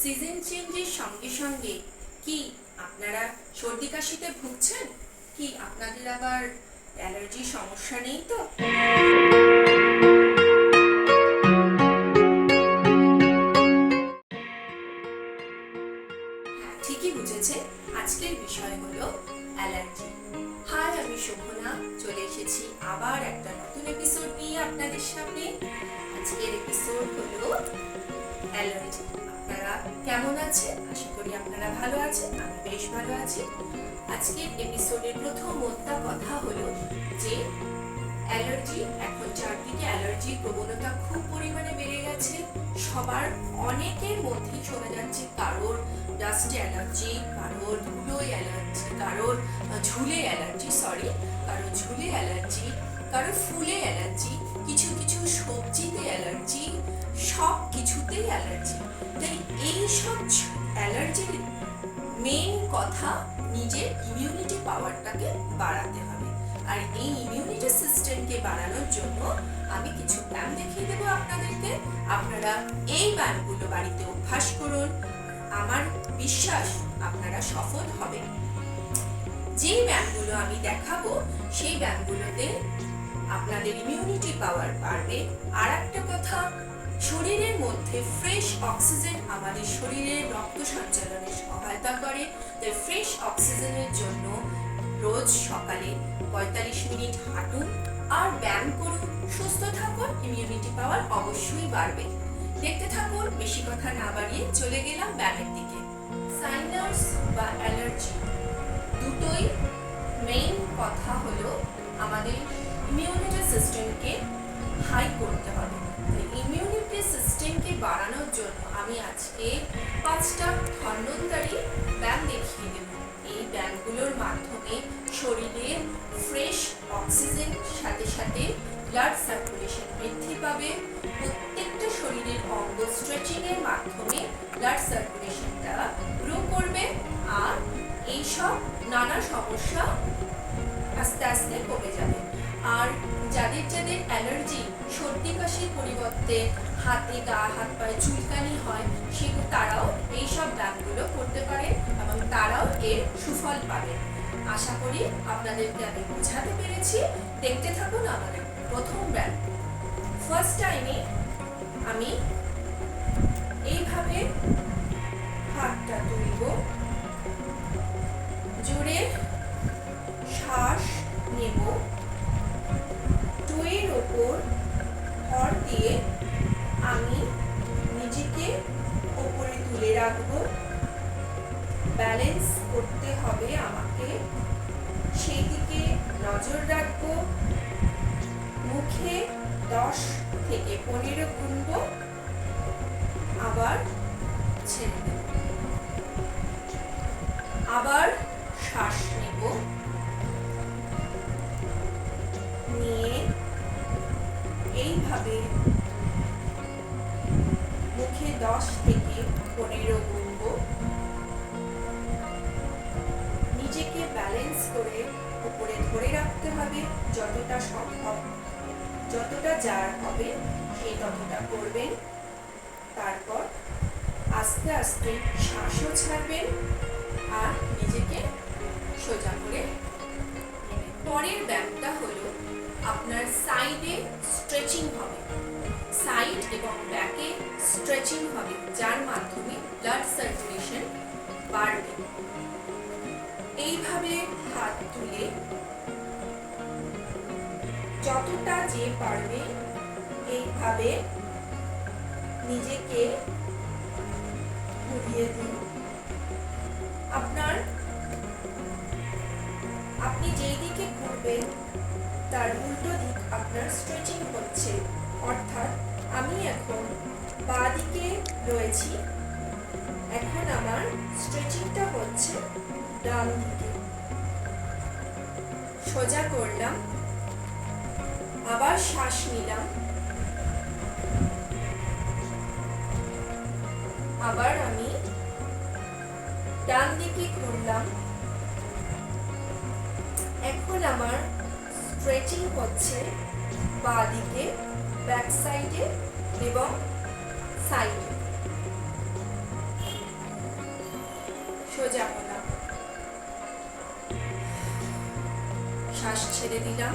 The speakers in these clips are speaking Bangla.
সিজন চেঞ্জের সঙ্গে সঙ্গে কি আপনারা সর্দি কাশিতে ভুগছেন? কি আপনাদের আবার অ্যালার্জির সমস্যা নেই তো? হ্যাঁ, ঠিকই বুঝেছে। আজকের বিষয় হলো অ্যালার্জি। হাই, আমি শোভনা চলে এসেছি আবার একটা নতুন এপিসোড নিয়ে আপনাদের সামনে। আজকের এপিসোড হলো অ্যালার্জি। আপনারা কেমন আছেন? আশা করি আপনারা ভালো আছেন। আমি বেশ ভালো আছি। আজকের এপিসোডের প্রথম মোদ্দা কথা হলো যে অ্যালার্জি, এখন চারদিকে অ্যালার্জির প্রবণতা খুব পরিমাণে বেড়ে গেছে। সবার অনেকের মধ্যে শোনা যাচ্ছে কারোর ডাস্টে অ্যালার্জি, কারোর ধুলোয় অ্যালার্জি, কারোর ঝুলে অ্যালার্জি, কারোর ফুলে অ্যালার্জি, কিছু কিছু সবজিতে অ্যালার্জি, সব কিছুতেই অ্যালার্জি। তাই এই সব অ্যালার্জির মেইন কথা নিজের ইমিউনিটি পাওয়ারটাকে বাড়াতে হবে। আর এই ইমিউনিটি সিস্টেমকে বাড়ানোর জন্য আমি কিছু ব্যায়াম দেখিয়ে দেবো আপনাদেরকে। আপনারা এই ব্যায়ামগুলো বাড়িতে অভ্যাস করুন। আমার বিশ্বাস আপনারা সফল হবেন। যেই ব্যায়ামগুলো আমি দেখাবো সেই ব্যায়ামগুলোতে আপনাদের ইমিউনিটি পাওয়ার বাড়বে। আর একটা কথা, শরীরের মধ্যে ফ্রেশ অক্সিজেন আমাদের শরীরের রক্ত সঞ্চালনে সহায়তা করে। তাই ফ্রেশ অক্সিজেনের জন্য রোজ সকালে 45 মিনিট হাঁটুন আর ব্যায়াম করুন। সুস্থ থাকুন, ইমিউনিটি পাওয়ার অবশ্যই বাড়বে। দেখতে থাকুন, বেশি কথা না বাড়িয়ে চলে গেলাম ব্যায়ামের দিকে। সাইনাস বা অ্যালার্জি দুটোই মেইন কথা হলো আমাদের ইমিউনিটি সিস্টেমকে হাই করতে হবে। ইমিউনিটি সিস্টেমকে বাড়ানোর জন্য আমি আজকে 5টা ধন্বন্তরী ব্যায়াম দেখিয়ে দেব। এই ব্যায়ামগুলোর মাধ্যমে শরীরে ফ্রেশ অক্সিজেন সাথে সাথে ব্লাড সার্কুলেশন বৃদ্ধি পাবে। প্রত্যেকটা শরীরের অঙ্গ স্ট্রেচিং এর মাধ্যমে ব্লাড সার্কুলেশনটা গ্রো করবে আর এইসব নানা সমস্যা আস্তে আস্তে কমে যাবে। আর যাদের যাদের অ্যালার্জি, সর্দি কাশির পরিবর্তে হাতে হাত পায়ে চুলকানি হয়, তারাও এইসব ব্যায়ামগুলো করতে পারে এবং তারাও এর সুফল পাবে। আশা করি আপনাদেরকে আমি বোঝাতে পেরেছি। দেখতে থাকুন আমাদের প্রথম ব্যায়াম। ফার্স্ট টাইমে আমি এইভাবে হাতটা তুলব, জোরে শ্বাস নেব, টুয়ের ওপর ভর দিয়ে আমি নিজেকে ওপরে তুলে রাখবো। ব্যালেন্স করতে হবে আমাকে, সেই দিকে নজর রাখবো। মুখে 10 থেকে 15 গুনবো, আবার ছেড়ে দেব। আবার শ্বাস নেব, নিয়ে এইভাবে মুখে 10 থেকে 15 গুনবো। নিজেকে ব্যালেন্স করে উপরে ধরে রাখতে হবে যতটা সম্ভব। যতটা যার হবে সেই ততটা করবেন। তারপর আস্তে আস্তে শ্বাসও ছাড়বেন আর নিজেকে সোজা করে নেবেন। পরের ব্যায়ামটা হলো আপনার সাইডে স্ট্রেচিং হবে। সাইড এবং ব্যাকে স্ট্রেচিং হবে, যার মাধ্যমে ব্লাড সার্কুলেশন বাড়বে। এইভাবে হাত তুলে যতটা যে পারবে এইভাবে নিজেকে ঘুরিয়ে দিন। আপনি যেই দিকে ঘুরবেন তার উল্টো দিক আপনার স্ট্রেচিং হচ্ছে। অর্থাৎ আমি এখন বাঁ দিকে রয়েছি, এখন আমার স্ট্রেচিংটা হচ্ছে ডান দিকে। সোজা করলাম, আবার শ্বাস নিলাম, আবার আমি ডান দিকে ঘুরলাম। এখন আমার স্ট্রেচিং হচ্ছে বাঁ দিকে, ব্যাক সাইডে এবং সাইডে। সোজা হলাম, শ্বাস ছেড়ে দিলাম।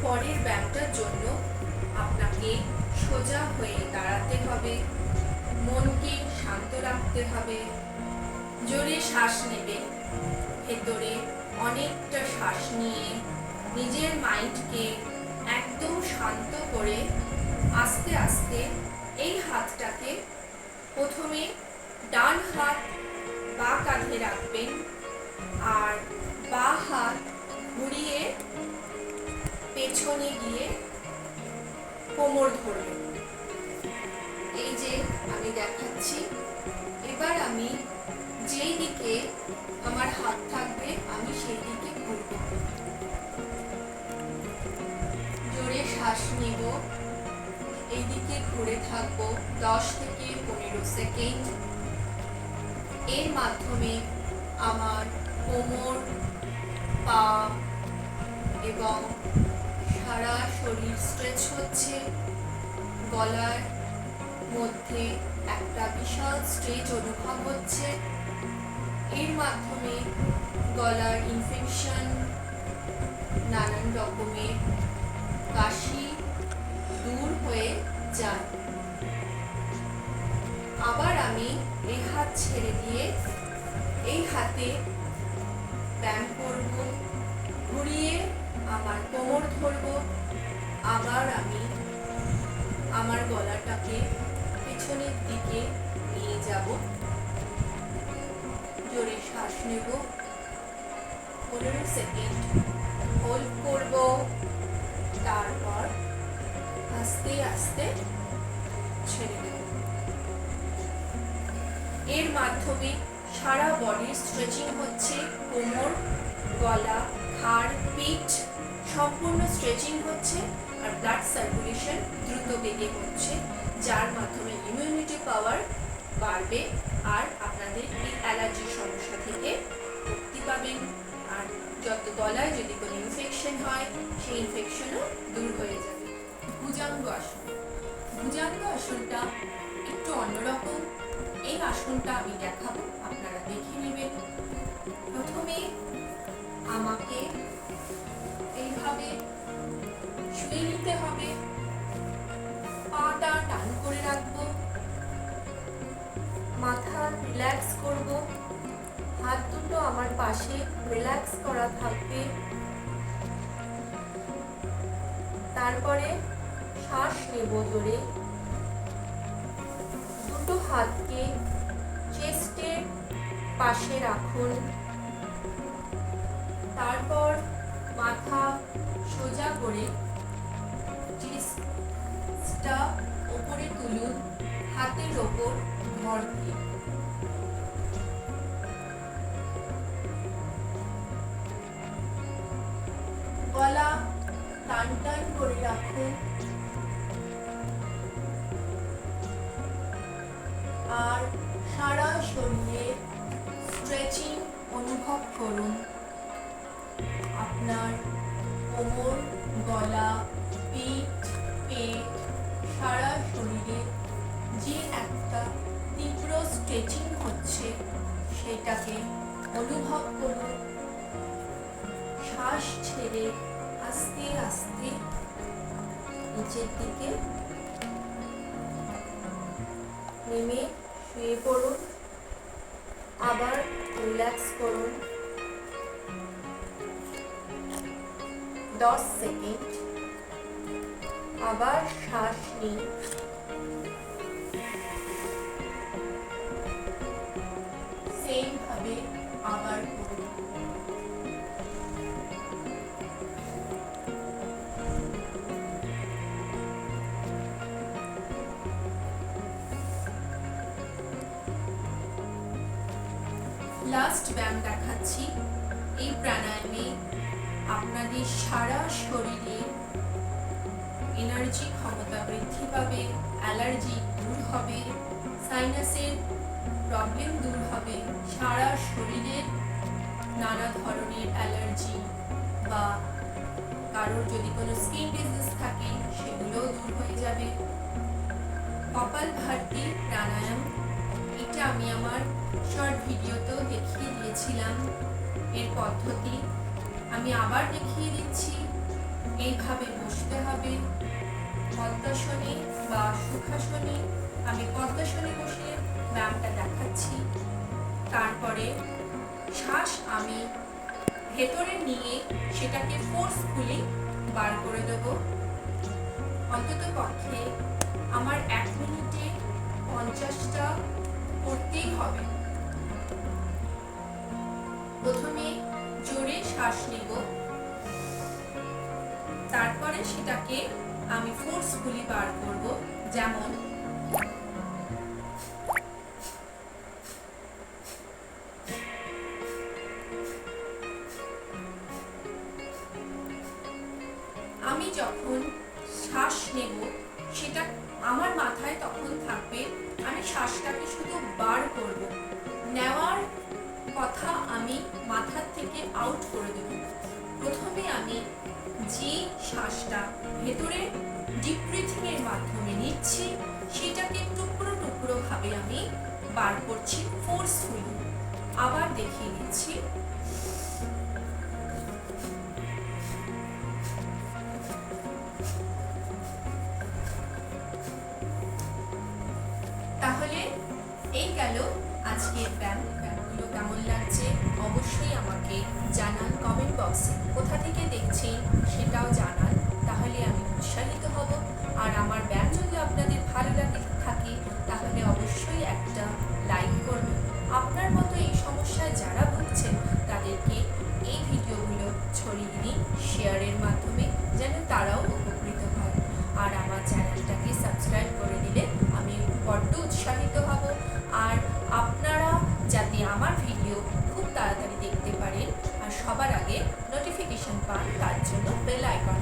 পরের ব্যায়ামটার জন্য আপনাকে সোজা হয়ে দাঁড়াতে হবে, মনকে শান্ত রাখতে হবে। জোরে শ্বাস নেবেন, ভেতরে অনেকটা শ্বাস নিয়ে নিজের মাইন্ডকে একদম শান্ত করে আস্তে আস্তে এই হাতটাকে প্রথমে ডান হাত বা কাঁধে রাখবেন আর বা হাত ঘুরিয়ে পেছনে গিয়ে কোমর ধরবেন। এই যে আমি দেখাচ্ছি, এবার আমি যেই দিকে আমার হাত থাকবে আমি সেই দিকে ঘুরব। জোরে শ্বাস নেব, এইদিকে ঘুরে থাকবো 10 থেকে 15 সেকেন্ড। এর মাধ্যমে আমার কোমর, পা এবং সারা শরীর স্ট্রেচ হচ্ছে। গলার মধ্যে একটা বিশাল স্ট্রেচ অনুভব হচ্ছে। এর মাধ্যমে গলার ইনফেকশন, নানান রকমের কাশি দূর হয়ে যায়। আবার আমি এই হাত ছেড়ে দিয়ে এই হাতে ব্যায়াম করব, ঘুরিয়ে আমার কোমর ধরব। আবার আমি আমার গলাটাকে পেছনের দিকে নিয়ে যাব। জোরে শ্বাস নেব, 15 সেকেন্ড হোল্ড করব, তারপর আস্তে আস্তে ছেড়ে দেব। এর মাধ্যমে সারা বডির স্ট্রেচিং হচ্ছে। কোমর, গলা, ঘাড়, পিঠ সম্পূর্ণ স্ট্রেচিং হচ্ছে আর ব্লাড সার্কুলেশন দ্রুত বেগে হচ্ছে, যার মাধ্যমে ইমিউনিটি পাওয়ার বাড়বে আর আপনাদের এই অ্যালার্জির সমস্যা থেকে মুক্তি পাবেন। আর যত গলায় যদি কোনো ইনফেকশন হয় সেই ইনফেকশনও দূর হয়ে যাবে। ভুজঙ্গ আসন। ভুজঙ্গ আসনটা একটু অন্যরকম। এই আসনটা আমি দেখাবো, আপনারা দেখে নেবেন। প্রথমে আমাকে এইভাবে শুয়ে নিতে হবে, পাটা টান করে রাখবো, মাথা রিল্যাক্স করব, হাত দুটো আমার পাশে রিল্যাক্স করা থাকবে। তারপরে শ্বাস নেব জোরে, দুটো হাতকে চেস্টের পাশে রাখুন। তারপর মাথা সোজা করে চেস্টটা উপরে তুলুন, হাতের ওপর ভর দিয়ে। গলা টান টান করে রাখুন আর সারা শরীরে স্ট্রেচিং অনুভব করুন। আপনার কোমর, গলা, পিঠ, পেট, সারা শরীরে যে একটা তীব্র স্ট্রেচিং হচ্ছে সেটাকে অনুভব করুন। শ্বাস ছেড়ে আস্তে আস্তে নিচের দিকে নেমে শুয়ে পড়ুন, আবার রিল্যাক্স করুন। 10 সেকেন্ড আবার শ্বাস নিন, সেম ভাবে আবার করুন। লাস্ট ব্যায়াম দেখাচ্ছি। এই প্রাণায়ামে আপনাদের সারা শরীরে এনার্জি ক্ষমতা বৃদ্ধি পাবে, অ্যালার্জি দূর হবে, সাইনাসের প্রবলেম দূর হবে, সারা শরীরের নানা ধরনের অ্যালার্জি বা কারোর যদি কোনো স্কিন ডিজিজ থাকে সেগুলোও দূর হয়ে যাবে। কপালভাতি প্রাণায়াম, এটা আমি আমার শর্ট ভিডিওতেও দেখিয়ে দিয়েছিলাম এর পদ্ধতি। আমি আবার দেখিয়ে দিচ্ছি। এইভাবে বসতে হবে পদ্মাসনে বা সুখাসনে। আমি পদ্মাসনে বসে ব্যায়ামটা দেখাচ্ছি। তারপরে শ্বাস আমি ভেতরে নিয়ে সেটাকে ফোর্সফুলি বার করে দেব। অন্তত পক্ষে আমার 1 মিনিটে 50টা করতেই হবে। প্রথমে জোরে শ্বাস নেব, তারপরে সেটাকে আমি ফোর্সফুলি বার করব। যেমন আমি যখন শ্বাস নেব সেটা আমার মাথায় তখন থাকবে আমি শ্বাসটাকে শুধু বার করব, নেওয়ার কথা আমি মাথার থেকে আউট করে দেব। প্রথমে আমি যে শ্বাসটা ভেতরে ডিপ ব্রিথিং এর মাধ্যমে নিচ্ছি সেটাকে টুকরো টুকরো ভাবে আমি বার করছি ফোর্সফুলি। আবার দেখিয়ে দিচ্ছি। তাহলে এই গেল আজকের ব্যায়ামগুলো কেমন লাগছে অবশ্যই আমাকে জানান কমেন্ট বক্সে। কোথা থেকে দেখছেন সেটাও জানান, তাহলে আমি উৎসাহিত হব। আর আমার ব্যায়াম যদি আপনাদের ভালো লাগে থাকে তাহলে অবশ্যই একটা লাইক করবেন। আপনার মতো এই সমস্যায় যারা ভুগছেন তাদেরকে এই ভিডিওগুলো ছড়িয়ে দিন শেয়ারের মাধ্যমে, যেন তারাও উপকৃত হয়। আর আমার চ্যানেলটাকে সাবস্ক্রাইব করে দিলে আমি বড্ড উৎসাহিত হব। আর আপনারা যাতে আমার ভিডিও খুব তাড়াতাড়ি দেখতে পারেন আর সবার আগে নোটিফিকেশন পান, তার জন্য বেল আইকন